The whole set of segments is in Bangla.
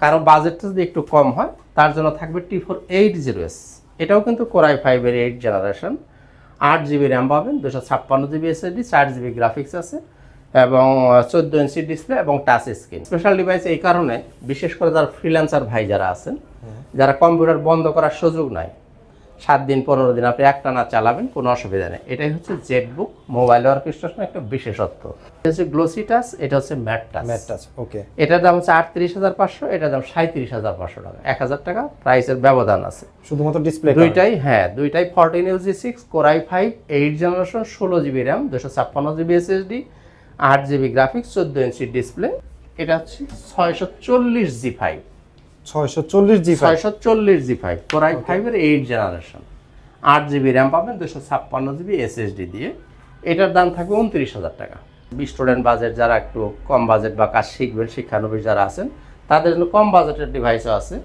কারো বাজেটটা যদি একটু কম হয় তার জন্য থাকবে T480S। এটাও কিন্তু কোরাই 5-এর 8 জেনারেশন, 8 GB র্যাম পাবেন, 256 GB SSD, 4 GB গ্রাফিক্স আছে এবং 14 ইঞ্চি ডিসপ্লে এবং টাচ স্ক্রিন। স্পেশাল ডিভাইস এই কারণে, বিশেষ করে যারা ফ্রিল্যান্সার ভাই যারা আছেন, যারা কম্পিউটার বন্ধ করার সুযোগ নাই, 7 দিন 15 দিন আপনি একটানা চালাবেন, কোনো অসুবিধা নেই। এটাই হচ্ছে জেটবুক মোবাইল অর্কেস্ট্রেশনের একটা বিশেষত্ব। এটা হচ্ছে গ্লোসি টাচ, এটা হচ্ছে ম্যাট টাচ। ওকে, এটার দাম হচ্ছে 38,500, এটার দাম 37,500 টাকা, 1000 টাকা প্রাইসের ব্যবধান আছে শুধুমাত্র ডিসপ্লে দুইটাই। হ্যাঁ, দুইটাই 14UZ6 core i 5 8 generation, 16 GB RAM, 256 GB SSD, 8 GB graphics, 14 inch display. এটা হচ্ছে 640G5 640G5 কোরাই 5-এর 8 জেনারেশন, 8 GB র্যাম পাবেন, 256 GB SSD দিয়ে। এটার দাম থাকবে 29,000 টাকা। স্টুডেন্ট বাজেট, যারা একটু কম বাজেট বা কাজ শিখবেন, শিক্ষানবিশ যারা আছেন, তাদের জন্য কম বাজেটের ডিভাইসও আছে।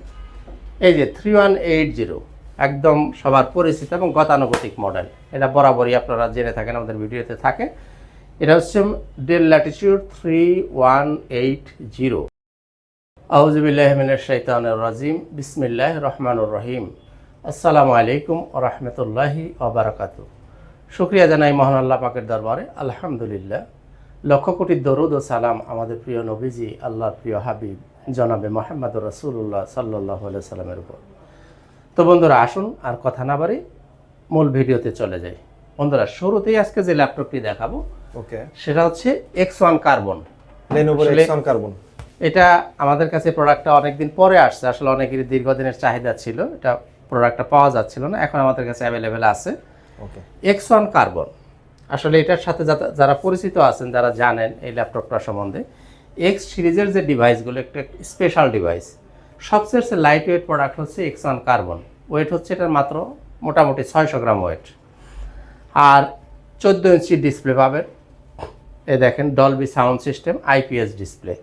এই যে 3180, একদম সবার পরিচিত এবং গতানুগতিক মডেল। এটা বরাবরই আপনারা জেনে থাকেন, আমাদের ভিডিওতে থাকে। এটা হচ্ছে ডেল ল্যাটিটিউড 3180। আউযু বিল্লাহি মিনাশ শাইতানির রাজিম, বিসমিল্লাহির রহমানির রহিম। আসসালামু আলাইকুম ওয়া রাহমাতুল্লাহি ওয়া বারাকাতুহু। শুকরিয়া জানাই মহান আল্লাহ পাকের দরবারে, আলহামদুলিল্লাহ। লক্ষ কোটি দরুদ ও সালাম আমাদের প্রিয় নবীজি, আল্লাহর প্রিয় হাবিব জনাবে মুহাম্মদুর রাসূলুল্লাহ সাল্লাল্লাহু আলাইহি সাল্লামের উপর। তো বন্ধুরা, আসুন আর কথা না বাড়ি মূল ভিডিওতে চলে যাই। বন্ধুরা, শুরুতেই আজকে যে ল্যাপটপটি দেখাবো, ওকে, সেটা হচ্ছে X1 carbon, Lenovo X1 carbon. এটা আমাদের কাছে প্রোডাক্টটা অনেকদিন পরে আসছে, আসলে অনেকেরই দীর্ঘদিনের চাহিদা ছিল, এটা প্রোডাক্টটা পাওয়া যাচ্ছিল না, এখন আমাদের কাছে অ্যাভেলেবেল আছে। ওকে, X1 কার্বন। আসলে এটার সাথে যারা পরিচিত আছেন, যারা জানেন এই ল্যাপটপটার সম্বন্ধে, X সিরিজের যে ডিভাইসগুলো একটা স্পেশাল ডিভাইস। সবচেয়ে লাইট ওয়েট প্রোডাক্ট হচ্ছে X1 কার্বন। ওয়েট হচ্ছে এটার মাত্র মোটামুটি 600 গ্রাম ওয়েট। আর 14 ইঞ্চি ডিসপ্লে পাবেন। এই দেখেন, Dolby sound system, IPS display,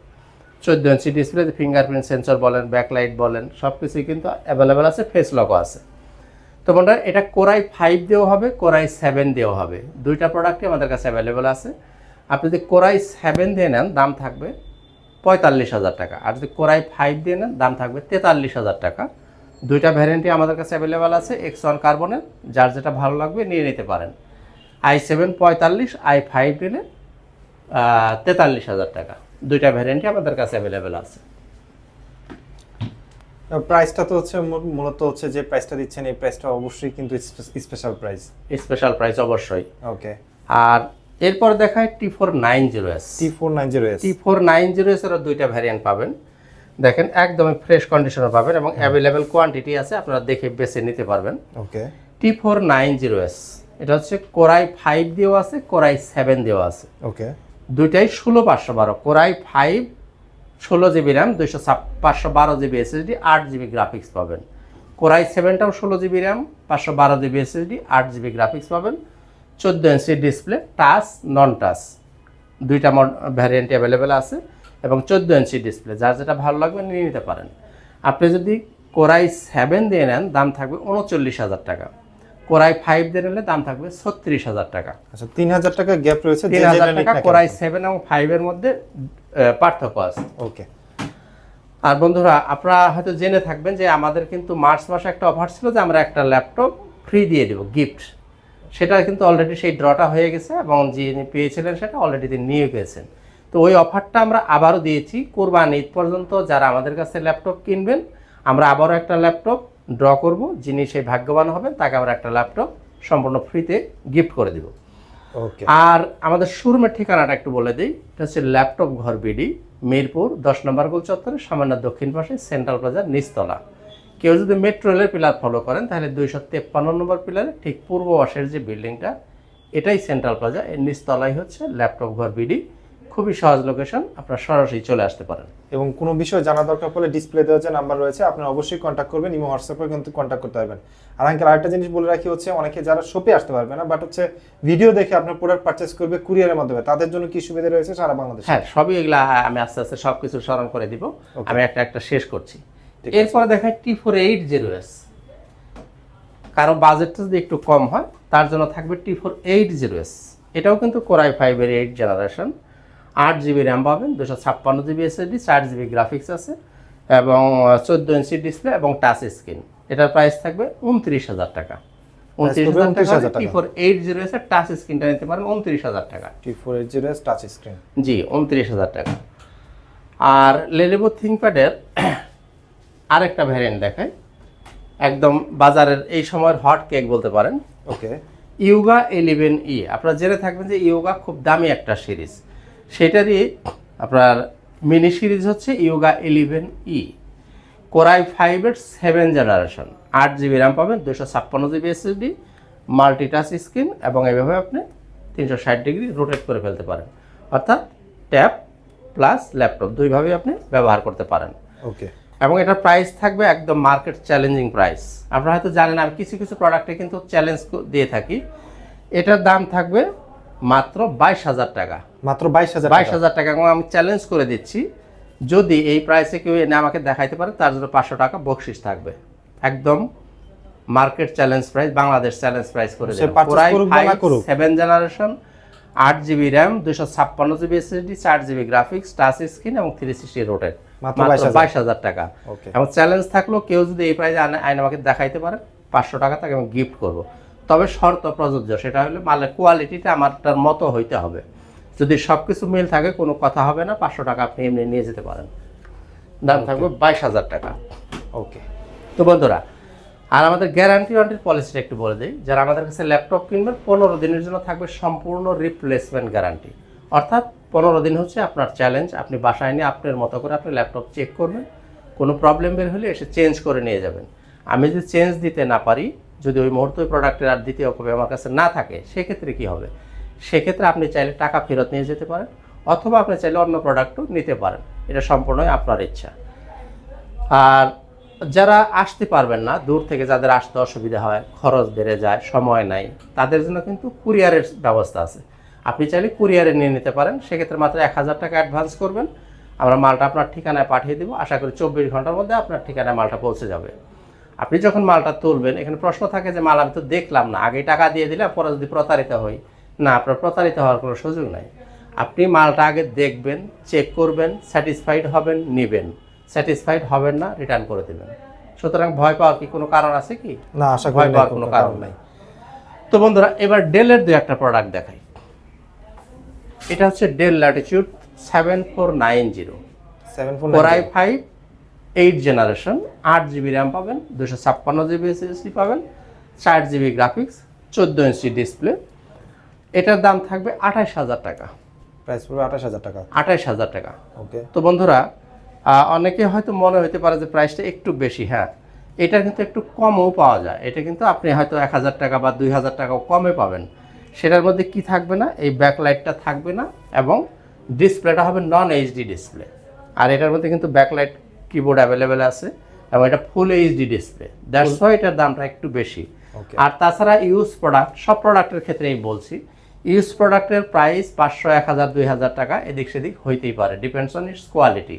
14 inch display, fingerprint sensor বলেন, ব্যাকলাইট বলেন, সব কিছুই কিন্তু অ্যাভেলেবেল আছে, ফেস লকও আছে। তো বন্ধুরা, এটা কোরাই 5 দিয়েও হবে, কোরাই 7 দিয়েও হবে, দুইটা প্রোডাক্টই আমাদের কাছে অ্যাভেলেবেল আছে। আপনি যদি কোরাই 7 দিয়ে নেন, দাম থাকবে 45,000 টাকা, আর যদি কোরাই 5 দিয়ে নেন, দাম থাকবে 43,000 টাকা। দুইটা ভ্যারিয়েন্টই আমাদের কাছে অ্যাভেলেবেল আছে X1 কার্বনের, যার যেটা ভালো লাগবে নিয়ে নিতে পারেন। i7 45, i5 নিলে 43,000 টাকা। দুইটা ভ্যারিয়েন্টই আমাদের কাছে অ্যাভেলেবেল আছে। প্রাইসটা তো হচ্ছে মূলত হচ্ছে যে প্রাইসটা দিচ্ছেন, এই প্রাইসটা অবশ্যই কিন্তু স্পেশাল প্রাইস অবশ্যই। ওকে, আর এরপর দেখায় T490S। T490S এর দুইটা ভ্যারিয়েন্ট পাবেন। দেখেন, একদমই ফ্রেশ কন্ডিশনে পাবেন এবং অ্যাভেলেবেল কোয়ান্টিটি আছে, আপনারা দেখে বেছে নিতে পারবেন। ওকে, T490S এটা হচ্ছে কোরাই 5 দিয়েও আছে, কোরাই 7 দিয়েও আছে। ওকে, দুইটাই 16512। Core i 5 16 GB RAM, 512 GB SSD, 8 GB graphics পাবেন। কোরাই 7টাও 16 GB RAM, 512 GB SSD, 8 GB graphics পাবেন, 14 inch display, touch non touch দুইটা ভ্যারিয়েন্ট অ্যাভেলেবেল আছে এবং 14 ইঞ্চি ডিসপ্লে, যার যেটা ভালো লাগবে নিয়ে নিতে পারেন। আপনি যদি কোরাই 7 দিয়ে নেন, দাম থাকবে 39,000 টাকা। কোরাই 5 দিয়ে নিলে দাম থাকবে 36,000 টাকা। আচ্ছা, 3,000 টাকা গ্যাপ রয়েছে, 3,000 টাকা কোরাই 7 এবং 5 এর মধ্যে পার্থক্য আছে। ওকে, আর বন্ধুরা, আপনারা হয়তো জেনে থাকবেন যে আমাদের কিন্তু মার্চ মাসে একটা অফার ছিল যে আমরা একটা ল্যাপটপ ফ্রি দিয়ে দেব, গিফট। সেটা কিন্তু অলরেডি সেই ড্রটা হয়ে গেছে এবং যিনি পেয়েছিলেন সেটা অলরেডি তিনি নিয়ে গেছেন। তো ওই অফারটা আমরা আবারও দিয়েছি কোরবানি ঈদ পর্যন্ত। যারা আমাদের কাছে ল্যাপটপ কিনবেন, আমরা আবারও একটা ল্যাপটপ ড্র করব, যিনি সেই ভাগ্যবান হবেন তাকে আমরা একটা ল্যাপটপ সম্পূর্ণ ফ্রিতে গিফট করে দেব। ওকে, আর আমাদের শোরুমের ঠিকানাটা একটু বলে দিই। এটা হচ্ছে ল্যাপটপ ঘর বিডি, মিরপুর 10 নম্বর গোল চত্বরে সামান্য দক্ষিণ পাশে, সেন্ট্রাল প্লাজার নিচতলা। কেউ যদি মেট্রো রেলের পিলার ফলো করেন, তাহলে 253 নম্বর পিলারে ঠিক পূর্ব পাশের যে বিল্ডিংটা, এটাই সেন্ট্রাল প্লাজা, এর নিচতলাই হচ্ছে ল্যাপটপ ঘর বিডি। খুবই সহজ লোকেশন, আপনারা সরাসরি চলে আসতে পারেন। এবং কোনো বিষয় জানা দরকার পড়লে ডিসপ্লে দেওয়া যে নাম্বার রয়েছে, আপনারা অবশ্যই কন্ট্যাক্ট করবেন, ইমো হোয়াটসঅ্যাপে কিন্তু কন্ট্যাক্ট করতে পারবেন। আর আঙ্কেল, আরেকটা জিনিস বলে রাখি হচ্ছে, অনেকে যারা শপে আসতে পারবে না, বাট হচ্ছে ভিডিও দেখে আপনার প্রোডাক্ট পারচেজ করবে কুরিয়ারের মাধ্যমে, তাদের জন্য কি সুবিধা রয়েছে সারা বাংলাদেশে? হ্যাঁ, সবই এগুলা আমি আস্তে আস্তে সব কিছু স্মরণ করে দিব। আমি একটা একটা শেষ করছি। এরপরে দেখায় T480S। কারো বাজেটটা যদি একটু কম হয় তার জন্য থাকবে T480S। এটাও কিন্তু কোরাই 5-এর 8 জেনারেশন, 8 GB র্যাম পাবেন, 256 GB SSD, 4 GB গ্রাফিক্স আছে এবং 14 ইঞ্চি ডিসপ্লে এবং টাচ স্ক্রিন। এটার প্রাইস থাকবে 29,000 টাকা। 29,000 টাকা। T480 এর টাচ স্ক্রিনটা নিতে পারেন 29,000 টাকা। T480 টাচ স্ক্রিন, জি 29,000 টাকা। আর Lenovo ThinkPad-এর আরেকটা ভ্যারিয়েন্ট দেখাই, একদম বাজারের এই সময়ের হট কেক বলতে পারেন। ওকে, ইয়োগা 11E। আপনারা জেনে থাকবেন যে ইয়োগা খুব দামি একটা সিরিজ, সেটারই আপনার মিনি সিরিজ হচ্ছে ইয়োগা 11E। কোরাই 5-এর 7 জেনারেশন, 8GB র্যাম পাবেন, 256GB SSD, multi touch screen, এবং এইভাবে আপনি 360 ডিগ্রি রোটেট করে ফেলতে পারেন, অর্থাৎ ট্যাব প্লাস ল্যাপটপ দুইভাবেই আপনি ব্যবহার করতে পারেন। ওকে, এবং এটার প্রাইস থাকবে একদম মার্কেট চ্যালেঞ্জিং প্রাইস। আপনারা হয়তো জানেন আমি কিছু কিছু প্রোডাক্টে কিন্তু চ্যালেঞ্জ দিয়ে থাকি। এটার দাম থাকবে মাত্র 22,000 টাকা। মাত্র 22,000 22,000 টাকা। এবং আমি চ্যালেঞ্জ করে দিচ্ছি, যদি এই প্রাইসে কেউ এনে আমাকে দেখাইতে পারে তার জন্য 500 টাকা বকশিস থাকবে। একদম market challenge price, Bangladesh challenge price করে সে দিলাম। purchase কোরাই করুক বা না করুক। 7 generation, 8GB RAM, 256GB SSD, 4GB graphics, touch screen এবং 360 রোটেট, মাত্র মাত্র 22,000 টাকা। ওকে, এবং চ্যালেঞ্জ থাকলো কেউ যদি এই প্রাইসে আইন আমাকে দেখাইতে পারে 500 টাকা তাকে আমি গিফট করব। তবে শর্ত প্রযোজ্য, সেটা হলো মালের কোয়ালিটিটা আমারটার মতো হইতে হবে। যদি সব কিছু মিল থাকে কোনো কথা হবে না, 500 টাকা আপনি এমনি নিয়ে যেতে পারেন। দাম থাকবে 22,000 টাকা। ওকে, তো বন্ধুরা, আর আমাদের গ্যারান্টি ওয়ারেন্টির পলিসিটা একটু বলে দিই। যারা আমাদের কাছে ল্যাপটপ কিনবেন 15 দিনের জন্য থাকবে সম্পূর্ণ রিপ্লেসমেন্ট গ্যারান্টি। অর্থাৎ 15 দিন হচ্ছে আপনার চ্যালেঞ্জ, আপনি বাসায় নিয়ে আপনার মতো করে আপনি ল্যাপটপ চেক করবেন, কোনো প্রবলেম বের হলে এসে চেঞ্জ করে নিয়ে যাবেন। আমি যদি চেঞ্জ দিতে না পারি, যদি ওই মুহূর্তে ওই প্রোডাক্টের আর দ্বিতীয় কপি আমার কাছে না থাকে, সেক্ষেত্রে কী হবে? সেক্ষেত্রে আপনি চাইলে টাকা ফেরত নিয়ে যেতে পারেন, অথবা আপনি চাইলে অন্য প্রোডাক্টও নিতে পারেন। এটা সম্পূর্ণই আপনার ইচ্ছা। আর যারা আসতে পারবেন না, দূর থেকে যাদের আসতে অসুবিধা হয়, খরচ বেড়ে যায়, সময় নাই, তাদের জন্য কিন্তু কুরিয়ারের ব্যবস্থা আছে। আপনি চাইলে কুরিয়ারে নিয়ে নিতে পারেন। সেক্ষেত্রে মাত্র 1,000 টাকা অ্যাডভান্স করবেন, আমরা মালটা আপনার ঠিকানায় পাঠিয়ে দেবো। আশা করি 24 ঘন্টার মধ্যে আপনার ঠিকানায় মালটা পৌঁছে যাবে। আপনি যখন মালটা তুলবেন, এখানে প্রশ্ন থাকে যে মাল আমি তো দেখলাম না, আগে টাকা দিয়ে দিলে পরে যদি প্রতারিত হই। না, আপনার প্রতারিত হওয়ার কোনো সুযোগ নাই। আপনি মালটা আগে দেখবেন, চেক করবেন, স্যাটিসফাইড হবেন, নেবেন, স্যাটিসফাইড হবেন না, রিটার্ন করে দেবেন। সুতরাং ভয় পাওয়ার কি কোনো কারণ আছে কি? না, আশা করি ভয় পাওয়ার কোনো কারণ নাই। তো বন্ধুরা, এবার ডেলের দু একটা প্রোডাক্ট দেখাই। এটা হচ্ছে del Latitude 7490, core i 5 8 generation, 8GB RAM পাবেন, 256GB SSD পাবেন, 4GB গ্রাফিক্স, 14 ইঞ্চি ডিসপ্লে। এটার দাম থাকবে 28,000 টাকা। প্রাইস পড়বে 28,000 টাকা। 28,000 টাকা। ওকে, তো বন্ধুরা, অনেকে হয়তো মনে হতে পারে যে প্রাইসটা একটু বেশি। হ্যাঁ, এটা কিন্তু একটু কমও পাওয়া যায়। এটা কিন্তু আপনি হয়তো 1,000 টাকা বা 2,000 টাকাও কমে পাবেন। সেটার মধ্যে কি থাকবে না? এই ব্যাকলাইটটা থাকবে না, এবং ডিসপ্লেটা হবে নন এইচডি ডিসপ্লে। আর এটার মধ্যে কিন্তু ব্যাকলাইট কিবোর্ড অ্যাভেলেবেল আছে, এবং এটা full HD display. That's why এটার দামটা একটু বেশি। ওকে, আর তাছাড়া ইউজ প্রোডাক্ট, সব প্রোডাক্টের ক্ষেত্রেই বলছি, ইউজ প্রোডাক্টের প্রাইস 500, 1,000, 2,000 টাকা এদিক সেদিক হইতেই পারে, ডিপেন্ডস অন ইটস কোয়ালিটি।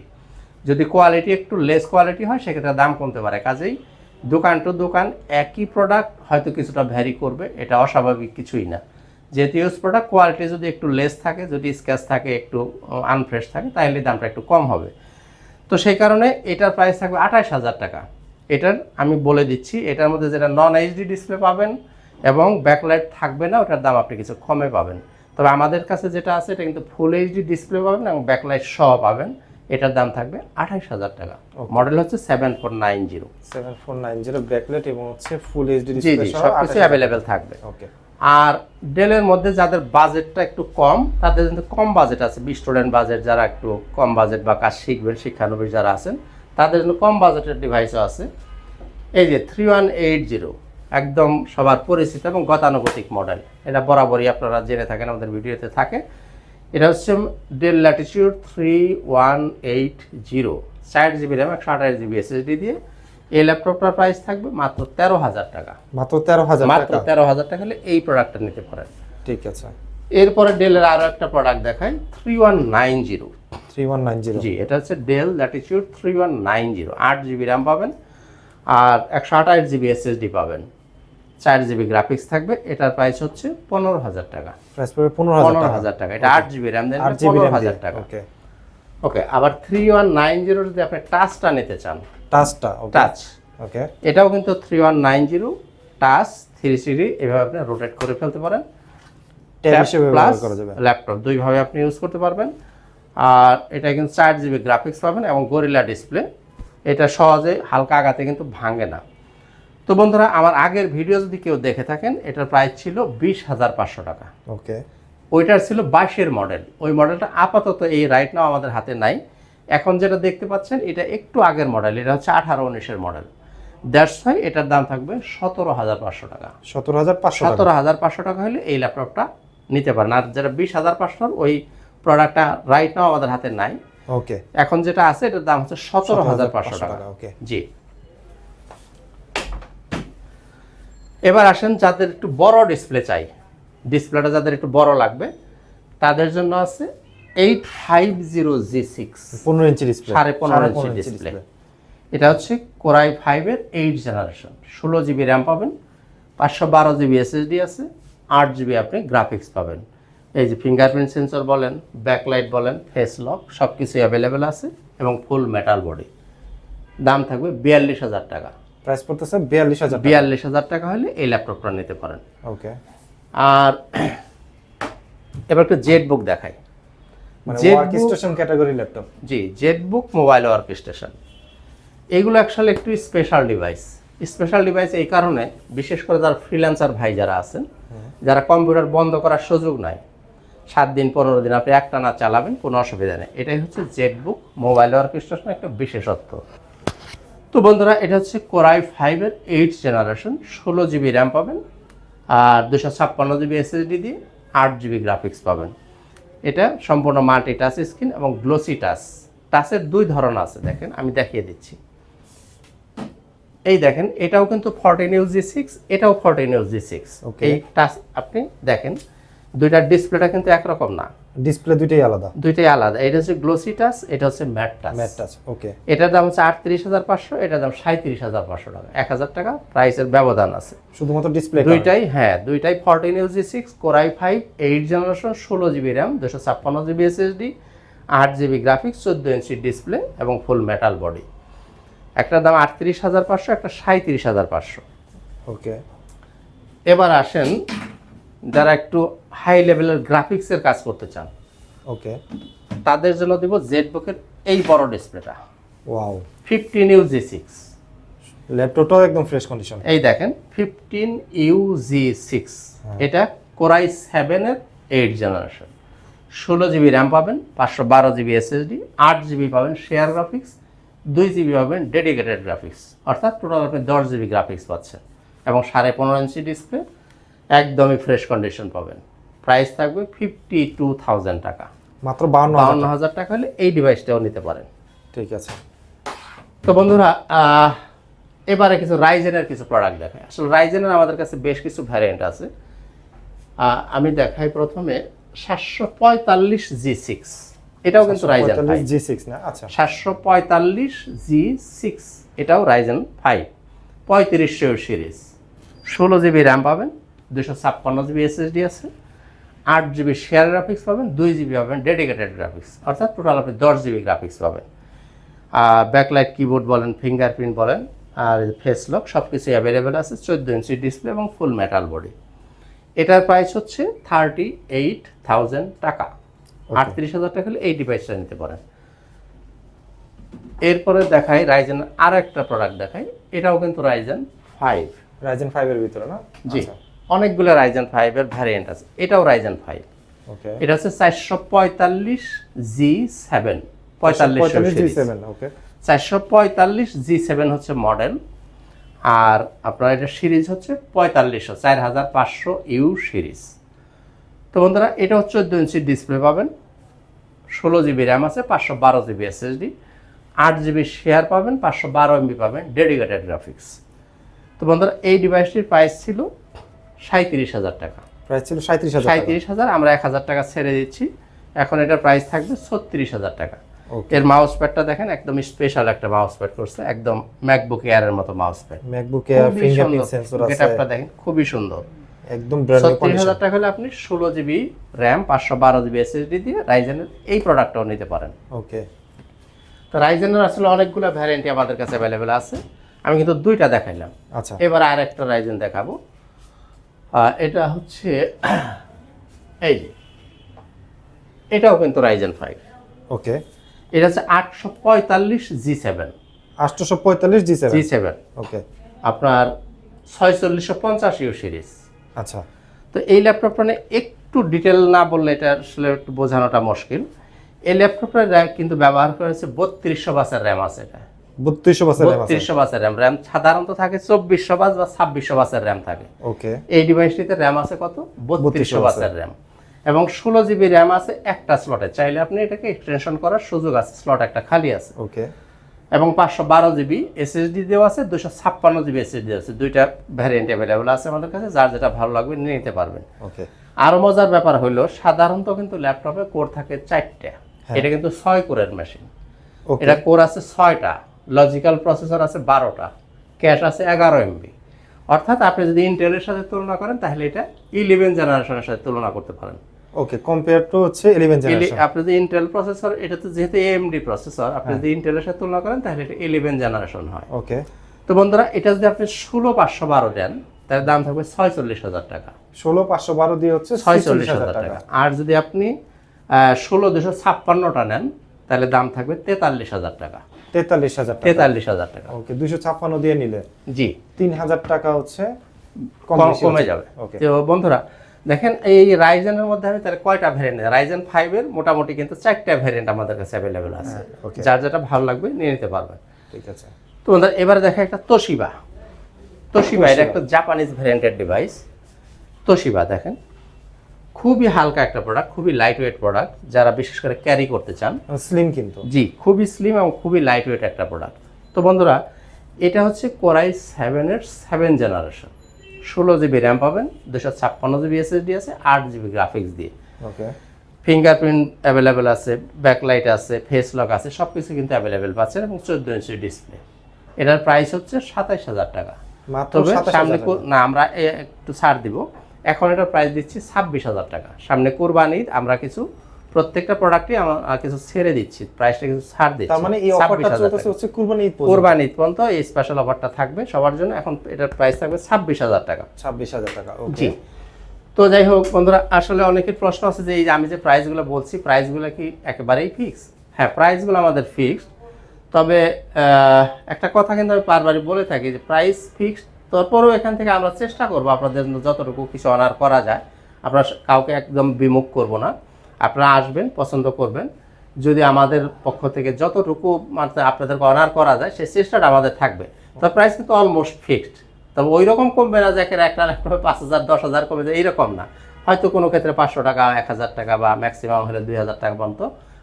যদি কোয়ালিটি একটু লেস কোয়ালিটি হয়, সেক্ষেত্রে দাম কমতে পারে। কাজেই দোকান টু দোকান একই প্রোডাক্ট হয়তো কিছুটা ভ্যারি করবে, এটা অস্বাভাবিক কিছুই না। যেহেতু ইউজ প্রোডাক্ট, কোয়ালিটি যদি একটু লেস থাকে, যদি স্ক্র্যাচ থাকে, একটু আনফ্রেশ থাকে, তাহলে দামটা একটু কম হবে। তো সেই কারণে এটার প্রাইস থাকবে 28,000 টাকা। এটার আমি বলে দিচ্ছি, এটার মধ্যে যেটা নন এইচডি ডিসপ্লে পাবেন এবং ব্যাকলাইট থাকবে না, ওটার দাম আপনি কিছু কমে পাবেন। তবে আমাদের কাছে যেটা আছে, এটা কিন্তু ফুল এইচডি ডিসপ্লে পাবেন এবং ব্যাকলাইট সহ পাবেন। এটার দাম থাকবে 28,000 টাকা। মডেল হচ্ছে 7490। 7490 ব্যাকলাইট এবং হচ্ছে ফুল এইচডি জি ডিসপ্লে জি, সহ সবকিছু অ্যাভেলেবেল থাকবে। ওকে, আর ডেলের মধ্যে যাদের বাজেটটা একটু কম, তাদের কিন্তু কম বাজেট আছে, স্টুডেন্ট বাজেট, যারা একটু কম বাজেট বা কাজ শিখবেন, শিক্ষানবিশ যারা আছেন, তাদের জন্য কম বাজেটের ডিভাইসও আছে। এই যে 3180, একদম সবার পরিচিত এবং গতানুগতিক মডেল। এটা বরাবরই আপনারা জেনে থাকেন, আমাদের ভিডিওতে থাকে। এটা হচ্ছে del Latitude 3180, 4GB RAM, 128GB SSD দিয়ে। এই ল্যাপটপটার প্রাইস থাকবে মাত্র 13,000 টাকা। মাত্র 13,000 মাত্র টাকা। 13,000 টাকা হলে এই প্রোডাক্টটা নিতে পারেন। ঠিক আছে, এরপরে ডেলের আরও একটা প্রোডাক্ট দেখাই, 3190। 3190, জি, এটা হচ্ছে ডেল ল্যাটিটিউড 3190, 8GB র্যাম পাবেন, আর 128GB SSD পাবেন, 4GB গ্রাফিক্স থাকবে। এটার প্রাইস হচ্ছে 15,000 টাকা। প্রাইস পড়বে 15,000 টাকা। 15,000 টাকা। এটা 8GB র্যাম দেন, 8GB 15,000 টাকা। ওকে, ওকে, আবার 3190 যদি আপনি টাচটা নিতে চান, টাচটা টাচ, ওকে, এটাও কিন্তু 3190 টাচ 3CD, এভাবে আপনি রোটেট করে ফেলতে পারেন। ট্যাব হিসেবে প্লাস ব্যবহার করা যাবে। ল্যাপটপ দুইভাবে আপনি ইউজ করতে পারবেন। আর এটা কিন্তু 4GB গ্রাফিক্স পাবেন এবং গরিলা ডিসপ্লে। এটা সহজে হালকা আঘাতে কিন্তু ভাঙে না। তো বন্ধুরা, আমার আগের ভিডিও যদি কেউ দেখে থাকেন, এটার প্রাইস ছিল 20,500 টাকা। ওকে, ওইটার ছিল 22-এর মডেল। ওই মডেলটা আপাতত এই রাইট নাও আমাদের হাতে নাই। এখন যেটা দেখতে পাচ্ছেন এটা একটু আগের মডেল, এটা হচ্ছে 18-19-এর মডেল। দ্যাটস ওয়াই এটার দাম থাকবে 17,500 টাকা। 17,500 টাকা। 17,500 টাকা হলে এই ল্যাপটপটা নিতে পারেন। আর যেটা 20,500, ওই প্রোডাক্টটা রাইট নাও আমাদের হাতে নাই। ওকে, এখন যেটা আছে এটার দাম হচ্ছে 17,500 টাকা। ওকে, জি। এবার আসেন যাদের একটু বড় ডিসপ্লে চাই, ডিসপ্লেটা যাদের একটু বড় লাগবে, তাদের জন্য আছে 850G6, 15 ইঞ্চি ডিসপ্লে, 15.5 ইঞ্চি ডিসপ্লে। এটা হচ্ছে কোরাই 5-এর 8 জেনারেশন, 16GB র্যাম পাবেন, 512GB এসএসডি আছে, 8GB আপনি গ্রাফিক্স পাবেন। এই যে ফিঙ্গারপ্রিন্ট সেন্সর বলেন, ব্যাকলাইট বলেন, ফেস লক, সব কিছুই অ্যাভেলেবেল আছে এবং ফুল মেটাল বডি। দাম থাকবে 42,000 টাকা। প্রাইস পড়তেছে 42,000 টাকা। 42,000 টাকা হলে এই ল্যাপটপটা নিতে পারেন। ওকে, আর এবার একটু জেড বুক দেখাই। মানে Z work book, station category laptop. জি, Z book mobile work station, এগুলো অ্যাকচুয়ালি একটু স্পেশাল ডিভাইস। স্পেশাল ডিভাইস এই কারণে, বিশেষ করে যারা ফ্রিল্যান্সার ভাই যারা আছেন, যারা কম্পিউটার বন্ধ করার সুযোগ নাই, 7 দিন 15 দিন আপনি একটানা চালাবেন, কোনো অসুবিধা নেই। এটাই হচ্ছে Z book mobile work station একটা বিশেষত্ব। তো বন্ধুরা, এটা হচ্ছে কোরাই 5-এর 8 জেনারেশন, 16GB র্যাম পাবেন আর 256GB এসএসডি দিয়ে 8GB গ্রাফিক্স পাবেন। এটা সম্পূর্ণ মাল্টি টাচ স্ক্রিন এবং গ্লোসি টাচ। টাচের 2 ধরন আছে, দেখেন আমি দেখিয়ে দিচ্ছি। এই দেখেন, এটাও কিন্তু 14UG6, এটাও 14UG6। Okay. এই টাচ আপনি দেখেন, দুইটার ডিসপ্লেটা কিন্তু একরকম না, ডিসপ্লে দুইটাই আলাদা। দুইটাই আলাদা। এটা হচ্ছে গ্লোসি টাচ, এটা হচ্ছে ম্যাট টাচ। ম্যাট টাচ, ওকে। এটার দাম হচ্ছে 38,500, এটার দাম 37,500 টাকা। 1,000 টাকা প্রাইসের ব্যবধান আছে। শুধুমাত্র ডিসপ্লে দুইটাই, হ্যাঁ, দুইটাই 14UG6 core i 5 8 generation, 16GB RAM, 256GB SSD, 8GB graphics, 14 inch display এবং ফুল মেটাল বডি। একটার দাম 38,500, একটা 37,500। ওকে। এবার আসেন যারা একটু হাই লেভেলের গ্রাফিক্সের কাজ করতে চান, ওকে, তাদের জন্য দিব জেডবুকের এই বড় ডিসপ্লেটা, ওয়াও। 15UG6। ল্যাপটপটাও একদম ফ্রেশ কন্ডিশন। এই দেখেন 15UG6, এটা কোরাই 7-এর 8 জেনারেশন, 16GB র্যাম পাবেন, 512GB এসএসডি, 8GB পাবেন শেয়ার গ্রাফিক্স, 2GB পাবেন ডেডিকেটেড গ্রাফিক্স, অর্থাৎ টোটাল আপনি 10GB গ্রাফিক্স পাচ্ছেন এবং 15.5 ইঞ্চি ডিসপ্লে, একদমই ফ্রেশ কন্ডিশন পাবেন। প্রাইস থাকবে 52,000 টাকা। মাত্র 52,000 টাকা। 52,000 টাকা হলে এই ডিভাইসটাও নিতে পারেন। ঠিক আছে। তো বন্ধুরা, এবারে কিছু রাইজেনের কিছু প্রোডাক্ট দেখাই। আসলে রাইজেনের আমাদের কাছে বেশ কিছু ভ্যারিয়েন্ট আছে। আমি দেখাই প্রথমে 745G6, এটাও কিন্তু রাইজেন G6 না? আচ্ছা, 745G6, এটাও রাইজেন 5 3500 সিরিজ, 16GB র্যাম পাবেন, 256GB এসএসডি আছে, 8GB শেয়ার গ্রাফিক্স পাবেন, 2GB পাবেন ডেডিকেটেড গ্রাফিক্স, অর্থাৎ টোটাল আপনি 10GB গ্রাফিক্স পাবেন। ব্যাকলাইট কিবোর্ড বলেন, ফিঙ্গারপ্রিন্ট বলেন, আর ফেস লক সব কিছুই অ্যাভেলেবেল আছে, 14 ইঞ্চি ডিসপ্লে এবং ফুল মেটাল বডি। এটার প্রাইস হচ্ছে 38,000 টাকা। 38,000 টাকা হলে এই ডিভাইসটা নিতে পারেন। এরপরে দেখাই রাইজেন আর একটা প্রোডাক্ট দেখাই, এটাও কিন্তু রাইজেন 5। রাইজেন 5 এর ভিতরে না? জি, অনেকগুলো রাইজেন 5-এর ভ্যারিয়েন্ট আছে, এটাও রাইজেন 5। ওকে, এটা হচ্ছে 445G7, 45G7, ওকে। 445G7 হচ্ছে মডেল, আর আপনার এটা সিরিজ হচ্ছে 4500, 4500U সিরিজ। তো বন্ধুরা, এটাও 14 ইঞ্চি ডিসপ্লে পাবেন, 16GB র্যাম আছে, 512GB এসএসডি, 8GB শেয়ার পাবেন, 512MB পাবেন ডেডিকেটেড গ্রাফিক্স। তো বন্ধুরা, এই ডিভাইসটির প্রাইস ছিল 37,000 টাকা। প্রাইস ছিল 37,000 টাকা। 37,000, আমরা 1,000 টাকা ছেড়ে দিচ্ছি। এখন এটার প্রাইস থাকবে 36,000 টাকা। ওকে। এর মাউস প্যাডটা দেখেন, একদম স্পেশাল একটা মাউস প্যাড করছে, একদম ম্যাকবুক এয়ারের মতো mouse pad. MacBook air, fingerprint sensor আছে। গেটআপটা দেখেন, খুবই সুন্দর। একদম ব্র্যান্ড নিউ কন্ডিশন। 36,000 টাকা হলে আপনি 16 জিবি র্যাম 512 জিবি এসএসডি দিয়ে রাইজেনের এই প্রোডাক্টটাও নিতে পারেন। ওকে, তো রাইজেনের আসলে অনেকগুলো ভ্যারিয়েন্টই আমাদের কাছে অ্যাভেলেবেল আছে, আমি কিন্তু দুইটা দেখাইলাম। আচ্ছা, এবার আর একটা রাইজেন দেখাবো। এটা হচ্ছে এই যে, এটাও কিন্তু রাইজেন 5। ওকে, এটা হচ্ছে 845 G7 845 G7। ওকে, আপনার 4650 ইউ সিরিজ। আচ্ছা, তো এই ল্যাপটপটা নিয়ে একটু ডিটেল না বললে এটা আসলে একটু বোঝানোটা মুশকিল। এই ল্যাপটপটা র্যাম কিন্তু ব্যবহার করেছে 3200 বাসের র্যাম আছে। এটা 3200 বাসের র্যাম আছে। 3200 বাসের র্যাম। র্যাম সাধারণত থাকে 2400 বাস বা 2600 বাসের র্যাম থাকে। ওকে, এই ডিভাইসটিতে র্যাম আছে কত? 3200 বাসের র্যাম এবং 16 জিবি র্যাম আছে একটা স্লটে। চাইলে আপনি এটাকে এক্সটেনশন করার সুযোগ আছে, স্লট একটা খালি আছে। ওকে, এবং 512 জিবি এসএসডি দেওয়া আছে, 256 জিবি এসএসডি আছে। দুইটা ভ্যারিয়েন্ট অ্যাভেলেবল আছে আমাদের কাছে, যার যেটা ভালো লাগবে নিয়ে নিতে পারবেন। ওকে, আরো মজার ব্যাপার হলো সাধারণত কিন্তু ল্যাপটপে কোর থাকে 4টা, এটা কিন্তু 6 কোরের মেশিন। ওকে, এটা কোর আছে 6টা, লজিক্যাল প্রসেসর আছে 12টা, ক্যাশ আছে 11 এমবি। অর্থাৎ আপনি যদি ইন্টেলের সাথে তুলনা করেন তাহলে এটা 11 জেনারেশনের সাথে তুলনা করতে পারেন। ওকে, কম্পেয়ার টু হচ্ছে 11 জেনারেশন। আপনি যদি ইন্টেল প্রসেসর, এটা তো যেহেতু এএমডি প্রসেসর, আপনি যদি ইন্টেলের সাথে তুলনা করেন তাহলে এটা 11 জেনারেশন হয়। ওকে, তো বন্ধুরা, এটা যদি আপনি 16512 দেন তাহলে দাম থাকবে 46,000 টাকা। 16512 দিয়ে হচ্ছে 46,000 টাকা। আর যদি আপনি 16256টা নেন তাহলে দাম থাকবে 43,000 টাকা। 43,000 টাকা। 43,000 টাকা। ওকে, 256 দিয়ে নিলে জি 3000 টাকা হচ্ছে কমে যাবে। ওকে, তো বন্ধুরা দেখেন, এই রাইজেনের মধ্যে আমি তাহলে কয়টা ভ্যারিয়েন্ট, রাইজেন 5 এর মোটামুটি কিন্তু 4টা ভ্যারিয়েন্ট আমাদের কাছে অ্যাভেলেবেল আছে। ওকে, যার যেটা ভালো লাগবে নিয়ে নিতে পারবেন। ঠিক আছে। তো বন্ধুরা এবারে দেখা একটা তোশিবা। এটা একটা জাপানিজ ভ্যারিয়েন্টের ডিভাইস। তোশিবা দেখেন, খুবই হালকা একটা প্রোডাক্ট, খুবই লাইট ওয়েট প্রোডাক্ট, যারা বিশেষ করে ক্যারি করতে চান। স্লিম কিন্তু। জি, খুবই স্লিম এবং খুবই লাইট ওয়েট একটা প্রোডাক্ট। তো বন্ধুরা, এটা হচ্ছে কোরাই 7 এর 7 জেনারেশন। 16 জিবি র্যাম পাবেন, 256 জিবি এসএসডি আছে, 8 জিবি গ্রাফিক্স দিয়ে। ওকে, ফিঙ্গারপ্রিন্ট অ্যাভেলেবেল আছে, ব্যাকলাইট আছে, ফেস লক আছে, সব কিছু কিন্তু অ্যাভেলেবেল পাচ্ছেন এবং 14 ইঞ্চি ডিসপ্লে। এটার প্রাইস হচ্ছে 27,000 টাকা। মাত্র তবে 27,000 সামনে টাকা। না, আমরা একটু ছাড় দিব। এখন এটার প্রাইস দিচ্ছি 26,000 টাকা। সামনে কুরবানি ঈদ, আমরা কিছু প্রত্যেকটা প্রোডাক্টই আমরা কিছু ছেড়ে দিচ্ছি, প্রাইসটা কিছু ছাড় দিচ্ছি। তার মানে এই অফারটা চলতেছে হচ্ছে কুরবানি ঈদ পর্যন্ত। কুরবানি ঈদ পর্যন্ত এই স্পেশাল অফারটা থাকবে সবার জন্য। এখন এটার প্রাইস থাকবে 26,000 টাকা। 26,000 টাকা। ওকে, জি। তো যাই হোক বন্ধুরা, আসলে অনেকের প্রশ্ন আছে যে এই যে আমি যে প্রাইসগুলো বলছি, প্রাইসগুলো কি একেবারেই ফিক্স? হ্যাঁ, প্রাইসগুলো আমাদের ফিক্সড। তবে একটা কথা কিন্তু আমি বারবারই বলে থাকি যে প্রাইস ফিক্সড, তারপরেও এখান থেকে আমরা চেষ্টা করব আপনাদের জন্য যতটুকু কিছু অনার করা যায়। আমরা কাউকে একদম বিমুখ করব না। আপনারা আসবেন, পছন্দ করবেন। যদি আমাদের পক্ষ থেকে যতটুকু মানে আপনাদেরকে অনার করা যায় সেই চেষ্টাটা আমাদের থাকবে। তো প্রাইস কিন্তু অলমোস্ট ফিক্সড। তবে ওই রকম কমবে না যে একটা ল্যাপটপে 5,000 10,000 কমে যায়, এইরকম না। হয়তো কোনো ক্ষেত্রে 500 টাকা, 1,000 টাকা বা ম্যাক্সিমাম হলে 2,000 টাকা পর্যন্ত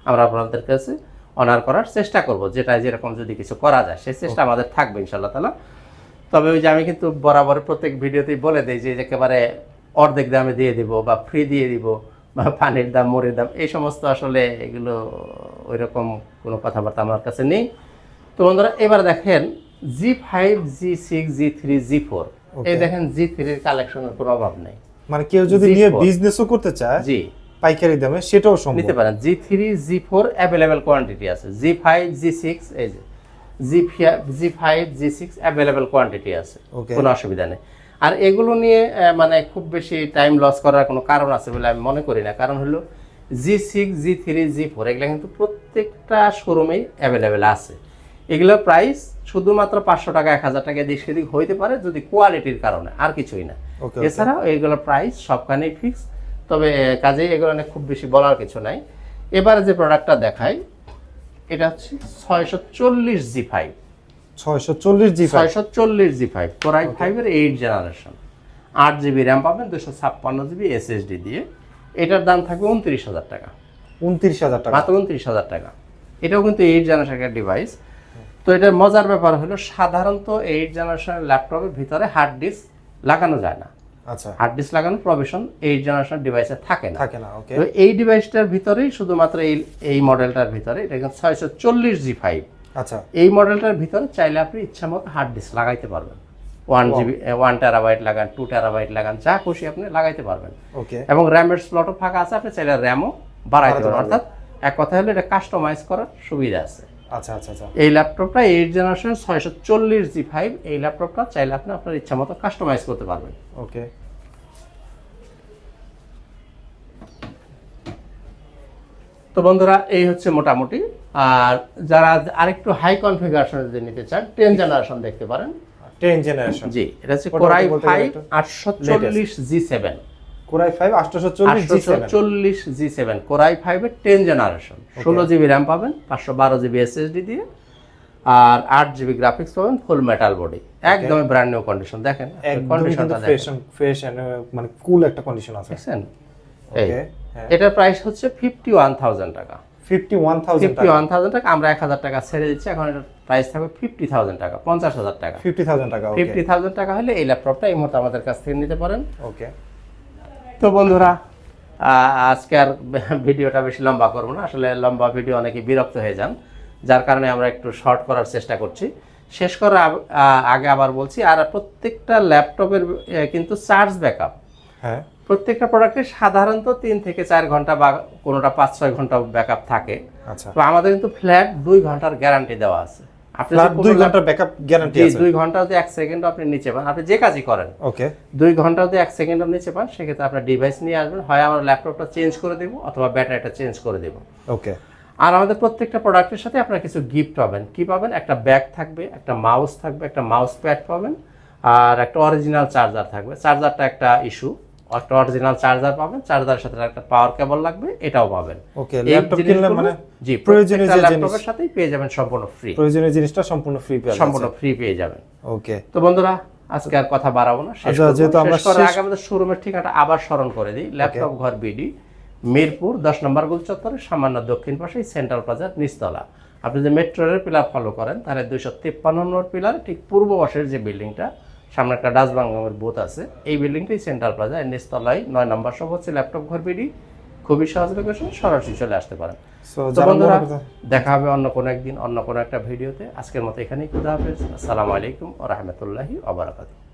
আমরা আপনাদের কাছে অনার করার চেষ্টা করব। যেটা যেরকম যদি কিছু করা যায় সেই চেষ্টা আমাদের থাকবে ইনশাআল্লাহ তাআলা। তবে ওই যে আমি কিন্তু বরাবর প্রত্যেক ভিডিওতেই বলে দিই যে একেবারে অর্ধেক দামে দিয়ে দিব বা ফ্রি দিয়ে দিব বা পানির দাম, মুড়ির দাম, এই সমস্ত আসলে এগুলো ওই রকম কোনো কথাবার্তা আমার কাছে নেই। তো বন্ধুরা এবার দেখেন G5, G6, G3, G4, এই দেখেন G3 এর কালেকশনের কোনো অভাব নেই। মানে কেউ যদি নিয়ে বিজনেসও করতে চায় জি পাইকারি দামে সেটাও সম্ভব নিতে পারেন। G3, G4 অ্যাভেলেবেল কোয়ান্টিটি আছে। G5, G6, এই যে G5, G6 অ্যাভেলেবেল কোয়ান্টিটি আছে, কোনো অসুবিধা নেই। আর এগুলো নিয়ে মানে খুব বেশি টাইম লস করার কোনো কারণ আছে বলে আমি মনে করি না। কারণ হলো G6, G3, G4 এগুলো কিন্তু প্রত্যেকটা শোরুমেই অ্যাভেলেবেল আছে। এগুলোর প্রাইস শুধুমাত্র 500 টাকা, 1,000 টাকা দিয়ে সেদিক হইতে পারে যদি কোয়ালিটির কারণে, আর কিছুই না। এছাড়াও এইগুলোর প্রাইস সবখানেই ফিক্স। তবে কাজেই এগুলো নিয়ে খুব বেশি বলার কিছু নাই। এবারে যে প্রোডাক্টটা দেখাই, এটা হচ্ছে 640 G5। 640 G5 কোরাই 5 এর 8 জেনারেশন, 8 জিবি র্যাম পাবেন, 256 জিবি এসএসডি দিয়ে। এটার দাম থাকবে 29,000 টাকা। 29,000 টাকা, মাত্র 29,000 টাকা। এটাও কিন্তু 8 জেনারেশনের ডিভাইস। তো এটার মজার ব্যাপার হলো সাধারণত 8 জেনারেশনের ল্যাপটপের ভিতরে হার্ড ডিস্ক লাগানো যায় না। আচ্ছা, হার্ড ডিস্ক লাগানোর প্রভিশন 8 জেনারেশন ডিভাইসে থাকে না। ওকে। তো এই ডিভাইসটার ভিতরেই শুধুমাত্র এই মডেলটার ভিতরে, এটা কিন্তু 640 G5। আচ্ছা, এই মডেলটার ভিতরে চাইলে আপনি ইচ্ছা মতো হার্ড ডিস্ক লাগাইতে পারবেন। 1 GB 1 টেরাবাইট লাগান, 2 টেরাবাইট লাগান, যা খুশি আপনি লাগাইতে পারবেন। ওকে, এবং র্যামের স্লটও ফাঁকা আছে, আপনি চাইলে র্যামও বাড়াইতে পারবেন। অর্থাৎ এক কথা হলো এটা কাস্টমাইজ করার সুবিধা আছে। আচ্ছা আচ্ছা আচ্ছা। এই ল্যাপটপটা 8 জেনারেশন 640G5, এই ল্যাপটপটা চাইলে আপনি আপনার ইচ্ছা মতো কাস্টমাইজ করতে পারবেন। ওকে, তো বন্ধুরা এই হচ্ছে মোটামুটি। আর যারা আরেকটু হাই কনফিগারেশন যদি নিতে চান 10 জেনারেশন দেখতে পারেন। 10 জেনারেশন, জি, এটা হচ্ছে ওটা কোরাই বলতে 5 গেলে একটু 840G7, core i 5 840G7, 840G7 core i 5 এর 10 জেনারেশন, 16GB র্যাম পাবেন, 512GB SSD দিয়ে, আর 8GB গ্রাফিক্স পাবেন, ফুল মেটাল বডি, একদমই ব্র্যান্ড নিউ কন্ডিশন। দেখেন কন্ডিশনটা দেখেন, ফ্রেশ এন্ড মানে কুল একটা কন্ডিশন আছে। দেখছেন? ওকে, এটার প্রাইস হচ্ছে 51,000 টাকা। 51,000 টাকা, আমরা 1,000 টাকা ছেড়ে দিচ্ছি। এখন এটার প্রাইস থাকবে 50,000 টাকা, 50,000 টাকা। 50,000 টাকা। ওকে, 50,000 টাকা হলে এই ল্যাপটপটা এই মুহূর্তে আমাদের কাছ থেকে নিতে পারেন। ওকে, তো বন্ধুরা আজকে আর ভিডিওটা বেশি লম্বা করব না, আসলে লম্বা ভিডিও অনেকে বিরক্ত হয়ে যান, যার কারণে আমরা একটু শর্ট করার চেষ্টা করছি। শেষ করার আগে আবার বলছি, আর প্রত্যেকটা ল্যাপটপের কিন্তু চার্জ ব্যাকআপ, হ্যাঁ, প্রত্যেকটা প্রোডাক্টে সাধারণত 3 থেকে 4 ঘন্টা বা কোনোটা 5-6 ঘন্টা ব্যাকআপ থাকে। আচ্ছা, তো আমাদের কিন্তু ফ্ল্যাট 2 ঘন্টার গ্যারান্টি দেওয়া আছে। আপনি ফ্ল্যাট 2 ঘন্টার ব্যাকআপ গ্যারান্টি আছে। 2 ঘন্টা যদি 1 সেকেন্ড আপনি নিচে পান, আপনি যে কাজই করেন, ওকে, 2 ঘন্টা যদি 1 সেকেন্ড নিচে পান, সেক্ষেত্রে আপনার ডিভাইস নিয়ে আসবেন, হয় আমরা ল্যাপটপটা চেঞ্জ করে দেবো অথবা ব্যাটারিটা চেঞ্জ করে দেবো। ওকে, আর আমাদের প্রত্যেকটা প্রোডাক্টের সাথে আপনারা কিছু গিফট পাবেন। কি পাবেন? একটা ব্যাগ থাকবে, একটা মাউস থাকবে, একটা মাউস প্যাড পাবেন, আর একটা অরিজিনাল চার্জার থাকবে। চার্জারটা একটা ইস্যু, একটা অরিজিনাল চার্জার পাবেন, চার্জারের সাথে একটা পাওয়ার কেবল লাগবে, এটাও পাবেন। ওকে, ল্যাপটপ কিনলে মানে জি, প্রয়োজনীয় যে ল্যাপটপের সাথেই পেয়ে যাবেন সম্পূর্ণ ফ্রি, প্রয়োজনীয় জিনিসটা সম্পূর্ণ ফ্রি পেয়ে যাবেন, সম্পূর্ণ ফ্রি পেয়ে যাবেন। ওকে, তো বন্ধুরা আজকে আর কথা বাড়াবো না, শেষ আচ্ছা, যেহেতু আমরা করার আগে আমাদের শোরুমের ঠিকানাটা আবার স্মরণ করে দিই। ল্যাপটপ ঘর বিডি, মিরপুর 10 নম্বর গোল চত্বরের সামান্য দক্ষিণ পাশে সেন্ট্রাল প্লাজার নিচতলা। আপনি যে মেট্রো রেলের পিলার ফলো করেন, তাহলে 253 নম্বর পিলার ঠিক পূর্ব পাশের যে বিল্ডিংটা, সামনে একটা ডাচ বাংলার বুথ আছে, এই বিল্ডিংটাই সেন্ট্রাল প্লাজা, এর নিচতলায় 9 নম্বর শপ হচ্ছে ল্যাপটপ ঘর বিডি। খুবই সহজ লোকেশন, সরাসরি চলে আসতে পারেন। তো বন্ধুরা দেখা হবে অন্য কোনো একদিন অন্য কোনো একটা ভিডিওতে। আজকের মতো এখানেই, খুদা হাফেজ, আসসালামু আলাইকুম ওয়া রাহমাতুল্লাহি ওয়া বারাকাতুহু।